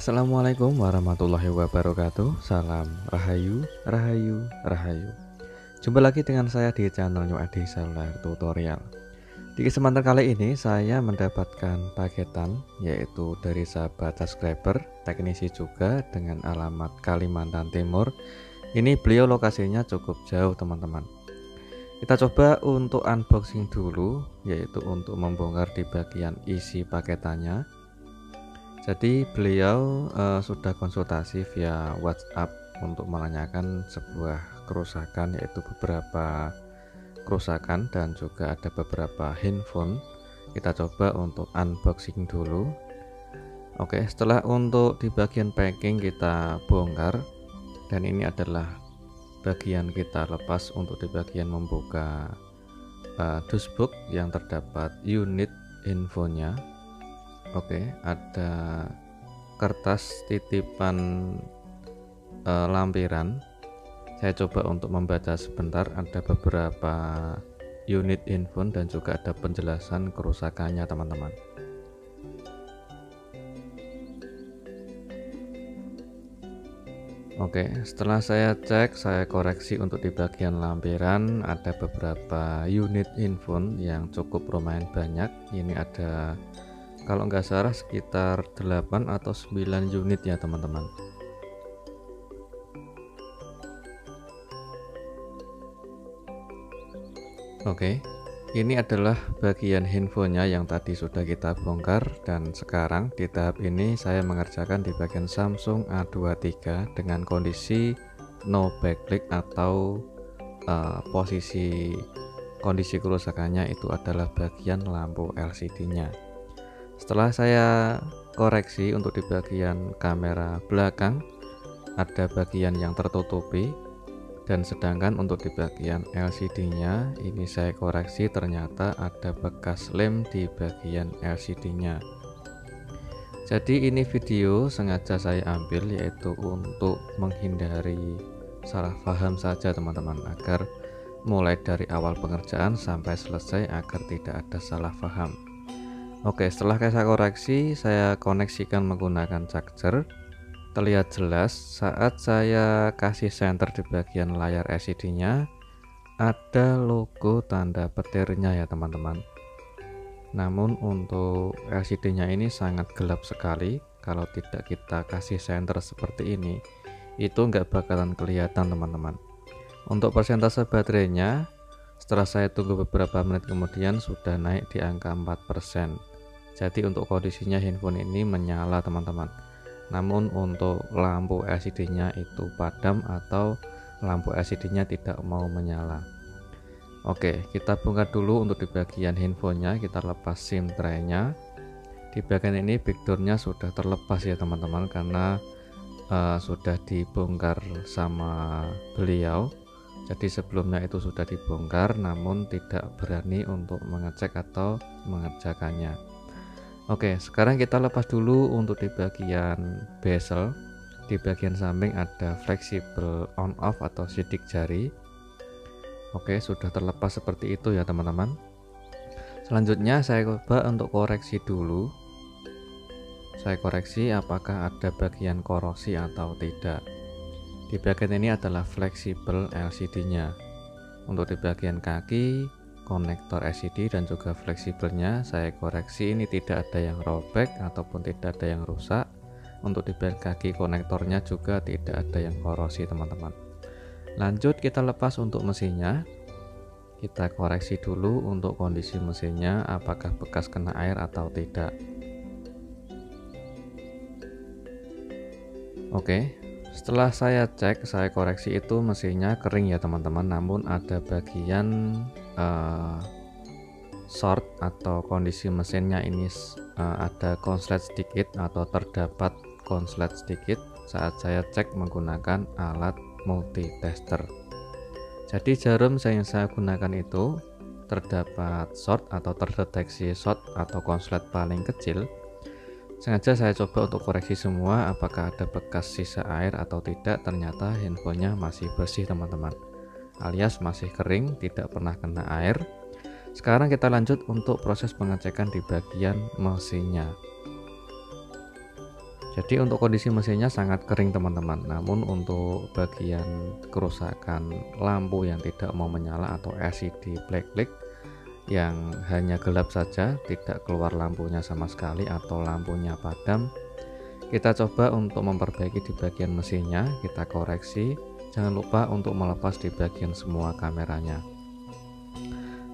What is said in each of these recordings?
Assalamualaikum warahmatullahi wabarakatuh. Salam Rahayu, Rahayu, Rahayu. Jumpa lagi dengan saya di channel New Adi Seluler Tutorial. Di kesempatan kali ini saya mendapatkan paketan yaitu dari sahabat subscriber, teknisi juga dengan alamat Kalimantan Timur. Ini beliau lokasinya cukup jauh teman-teman. Kita coba untuk unboxing dulu, yaitu untuk membongkar di bagian isi paketannya. Jadi beliau sudah konsultasi via WhatsApp untuk menanyakan sebuah kerusakan, yaitu beberapa kerusakan dan juga ada beberapa handphone. Kita coba untuk unboxing dulu. Oke, setelah untuk di bagian packing kita bongkar, dan ini adalah bagian kita lepas untuk di bagian membuka dashboard yang terdapat unit infonya. Oke, ada kertas titipan lampiran. Saya coba untuk membaca sebentar, ada beberapa unit info dan juga ada penjelasan kerusakannya teman-teman. Oke, setelah saya cek, saya koreksi untuk di bagian lampiran ada beberapa unit info yang cukup lumayan banyak. Ini ada, kalau nggak salah sekitar 8 atau 9 unit ya teman-teman. Oke, ini adalah bagian handphonenya yang tadi sudah kita bongkar, dan sekarang di tahap ini saya mengerjakan di bagian Samsung A23 dengan kondisi no backlight atau kondisi kerusakannya itu adalah bagian lampu LCD-nya. Setelah saya koreksi untuk di bagian kamera belakang ada bagian yang tertutupi, dan sedangkan untuk di bagian LCD-nya ini saya koreksi, ternyata ada bekas lem di bagian LCD-nya. Jadi ini video sengaja saya ambil yaitu untuk menghindari salah paham saja teman-teman, agar mulai dari awal pengerjaan sampai selesai agar tidak ada salah paham. Oke, setelah saya koreksi, saya koneksikan menggunakan charger. Terlihat jelas saat saya kasih senter di bagian layar LCD-nya ada logo tanda petirnya ya teman-teman. Namun untuk LCD-nya ini sangat gelap sekali. Kalau tidak kita kasih senter seperti ini, itu nggak bakalan kelihatan teman-teman. Untuk persentase baterainya, setelah saya tunggu beberapa menit kemudian sudah naik di angka 4%. Jadi untuk kondisinya handphone ini menyala teman-teman. Namun untuk lampu LCD-nya itu padam atau lampu LCD-nya tidak mau menyala. Oke, kita bongkar dulu untuk di bagian handphonenya. Kita lepas SIM tray-nya. Di bagian ini backdoor-nya sudah terlepas ya teman-teman, karena sudah dibongkar sama beliau. Jadi sebelumnya itu sudah dibongkar, namun tidak berani untuk mengecek atau mengerjakannya. Oke, sekarang kita lepas dulu untuk di bagian bezel. Di bagian samping ada fleksibel on off atau sidik jari. Oke, sudah terlepas seperti itu ya teman-teman. Selanjutnya saya coba untuk koreksi dulu. Saya koreksi apakah ada bagian korosi atau tidak. Di bagian ini adalah fleksibel LCD-nya. Untuk di bagian kaki, konektor LCD dan juga fleksibelnya saya koreksi, ini tidak ada yang robek ataupun tidak ada yang rusak. Untuk di bagian kaki konektornya juga tidak ada yang korosi teman-teman. Lanjut kita lepas untuk mesinnya. Kita koreksi dulu untuk kondisi mesinnya, apakah bekas kena air atau tidak. Oke, setelah saya cek, saya koreksi, itu mesinnya kering ya teman-teman, namun ada bagian short atau kondisi mesinnya ini ada konslet sedikit atau terdapat konslet sedikit saat saya cek menggunakan alat multitester. Jadi jarum yang saya gunakan itu terdapat short atau terdeteksi short atau konslet paling kecil. Sengaja saya coba untuk koreksi semua apakah ada bekas sisa air atau tidak. Ternyata handphonenya masih bersih teman-teman, alias masih kering, tidak pernah kena air. Sekarang kita lanjut untuk proses pengecekan di bagian mesinnya. Jadi untuk kondisi mesinnya sangat kering teman-teman, namun untuk bagian kerusakan lampu yang tidak mau menyala atau LCD blacklight yang hanya gelap saja, tidak keluar lampunya sama sekali atau lampunya padam, kita coba untuk memperbaiki di bagian mesinnya, kita koreksi. Jangan lupa untuk melepas di bagian semua kameranya.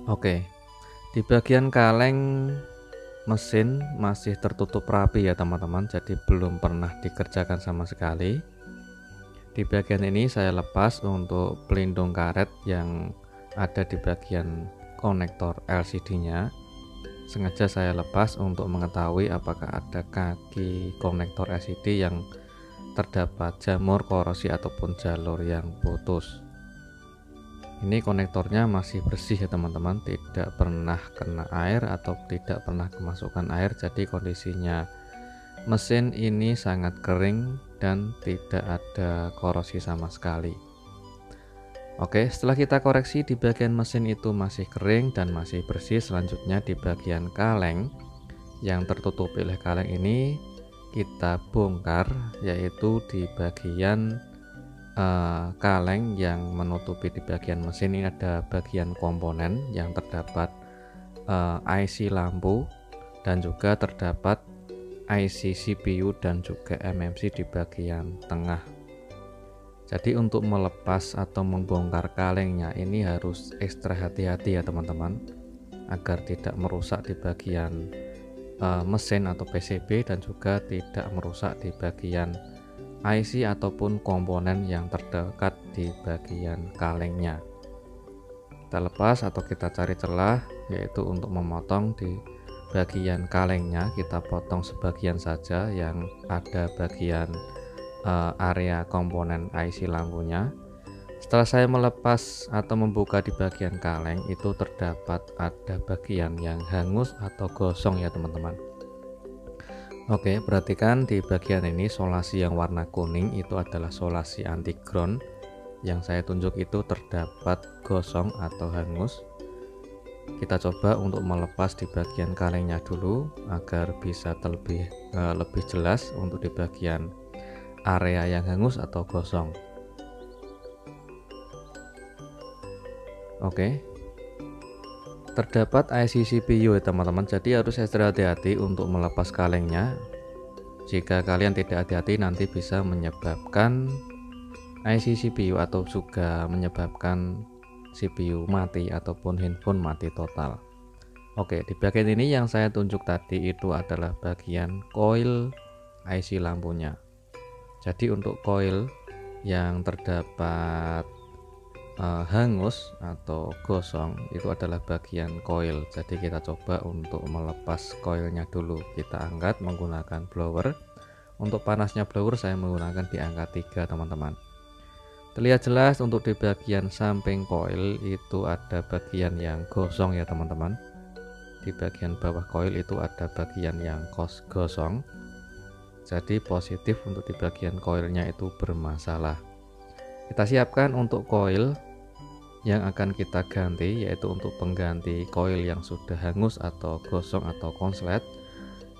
Oke, di bagian kaleng mesin masih tertutup rapi ya teman-teman, jadi belum pernah dikerjakan sama sekali. Di bagian ini saya lepas untuk pelindung karet yang ada di bagian konektor LCD-nya. Sengaja saya lepas untuk mengetahui apakah ada kaki konektor LCD yang terdapat jamur, korosi ataupun jalur yang putus. Ini konektornya masih bersih ya teman-teman, tidak pernah kena air atau tidak pernah kemasukan air, jadi kondisinya mesin ini sangat kering dan tidak ada korosi sama sekali. Oke, setelah kita koreksi di bagian mesin itu masih kering dan masih bersih, selanjutnya di bagian kaleng yang tertutup oleh kaleng ini kita bongkar, yaitu di bagian kaleng yang menutupi di bagian mesin. Ini ada bagian komponen yang terdapat IC lampu dan juga terdapat IC CPU dan juga MMC di bagian tengah. Jadi untuk melepas atau membongkar kalengnya ini harus ekstra hati-hati ya teman-teman, agar tidak merusak di bagian mesin atau PCB dan juga tidak merusak di bagian IC ataupun komponen yang terdekat di bagian kalengnya. Kita lepas atau kita cari celah, yaitu untuk memotong di bagian kalengnya. Kita potong sebagian saja yang ada bagian area komponen IC lampunya. Setelah saya melepas atau membuka di bagian kaleng, itu terdapat ada bagian yang hangus atau gosong ya teman-teman. Oke, perhatikan di bagian ini solasi yang warna kuning itu adalah solasi anti ground. Yang saya tunjuk itu terdapat gosong atau hangus. Kita coba untuk melepas di bagian kalengnya dulu agar bisa lebih jelas untuk di bagian area yang hangus atau gosong. Oke, terdapat IC CPU ya teman-teman, jadi harus ekstra hati-hati untuk melepas kalengnya. Jika kalian tidak hati-hati nanti bisa menyebabkan IC CPU atau juga menyebabkan CPU mati ataupun handphone mati total. Oke, di bagian ini yang saya tunjuk tadi itu adalah bagian coil IC lampunya. Jadi untuk coil yang terdapat hangus atau gosong itu adalah bagian coil. Jadi kita coba untuk melepas coilnya dulu. Kita angkat menggunakan blower. Untuk panasnya blower saya menggunakan di angka 3 teman-teman. Terlihat jelas untuk di bagian samping coil itu ada bagian yang gosong ya teman-teman. Di bagian bawah coil itu ada bagian yang gosong. Jadi positif untuk di bagian coilnya itu bermasalah. Kita siapkan untuk coil yang akan kita ganti, yaitu untuk pengganti coil yang sudah hangus atau gosong atau konslet.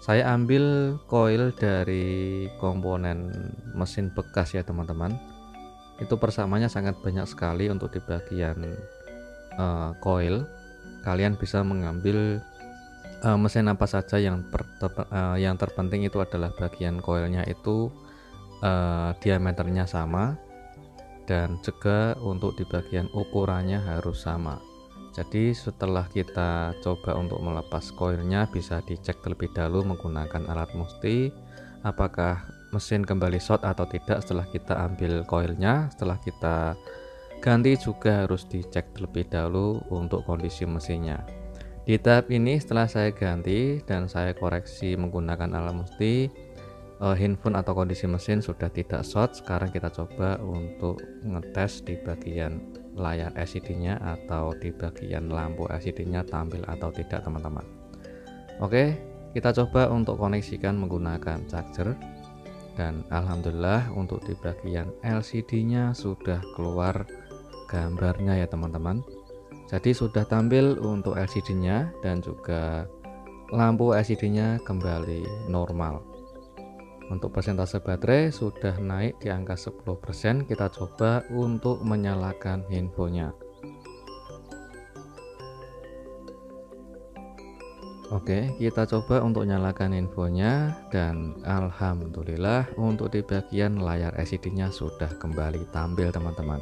Saya ambil coil dari komponen mesin bekas ya teman-teman. Itu persamanya sangat banyak sekali untuk di bagian coil. Kalian bisa mengambil mesin apa saja yang terpenting itu adalah bagian coilnya itu diameternya sama, dan juga untuk di bagian ukurannya harus sama. Jadi setelah kita coba untuk melepas coilnya, bisa dicek terlebih dahulu menggunakan alat musti apakah mesin kembali short atau tidak setelah kita ambil coilnya. Setelah kita ganti juga harus dicek terlebih dahulu untuk kondisi mesinnya. Di tahap ini setelah saya ganti dan saya koreksi menggunakan alat musti, handphone atau kondisi mesin sudah tidak short. Sekarang kita coba untuk ngetes di bagian layar LCD-nya atau di bagian lampu LCD-nya tampil atau tidak teman-teman. Oke, kita coba untuk koneksikan menggunakan charger, dan alhamdulillah untuk di bagian LCD-nya sudah keluar gambarnya ya teman-teman. Jadi sudah tampil untuk LCD-nya dan juga lampu LCD-nya kembali normal. Untuk persentase baterai sudah naik di angka 10%. Kita coba untuk menyalakan handphonenya. Oke, kita coba untuk nyalakan handphonenya, dan alhamdulillah untuk di bagian layar LCD-nya sudah kembali tampil teman-teman.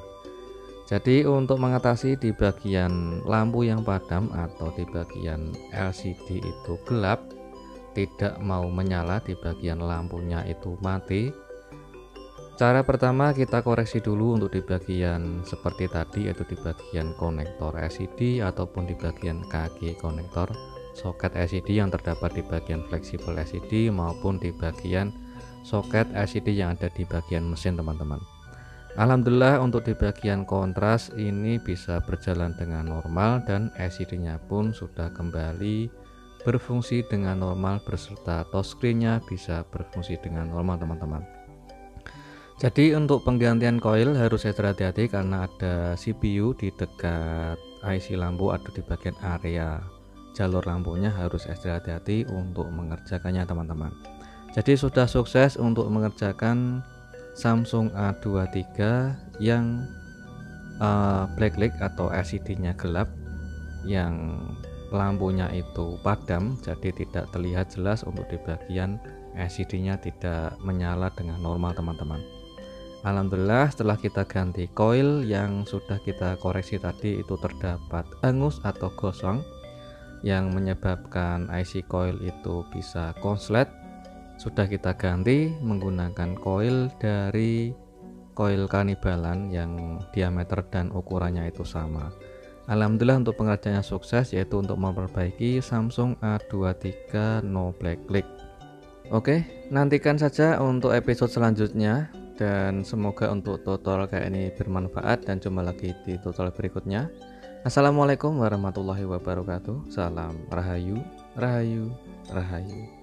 Jadi untuk mengatasi di bagian lampu yang padam atau di bagian LCD itu gelap, tidak mau menyala, di bagian lampunya itu mati, cara pertama kita koreksi dulu untuk di bagian seperti tadi, yaitu di bagian konektor LCD ataupun di bagian kaki konektor soket LCD yang terdapat di bagian fleksibel LCD maupun di bagian soket LCD yang ada di bagian mesin teman-teman. Alhamdulillah untuk di bagian kontras ini bisa berjalan dengan normal dan LCD-nya pun sudah kembali berfungsi dengan normal beserta touchscreen-nya bisa berfungsi dengan normal teman-teman. Jadi untuk penggantian koil harus hati-hati karena ada CPU di dekat IC lampu, ada di bagian area jalur lampunya, harus hati-hati untuk mengerjakannya teman-teman. Jadi sudah sukses untuk mengerjakan Samsung A23 yang blacklight atau LCD-nya gelap, yang lampunya itu padam, jadi tidak terlihat jelas untuk di bagian LCD-nya tidak menyala dengan normal teman-teman. Alhamdulillah setelah kita ganti koil yang sudah kita koreksi tadi itu terdapat angus atau gosong yang menyebabkan IC koil itu bisa konslet. Sudah kita ganti menggunakan koil dari koil Kannibalan yang diameter dan ukurannya itu sama. Alhamdulillah untuk pengerjaannya sukses, yaitu untuk memperbaiki Samsung A23 no blacklight. Oke, nantikan saja untuk episode selanjutnya, dan semoga untuk tutorial kayak ini bermanfaat, dan jumpa lagi di tutorial berikutnya. Assalamualaikum warahmatullahi wabarakatuh. Salam Rahayu, Rahayu, Rahayu.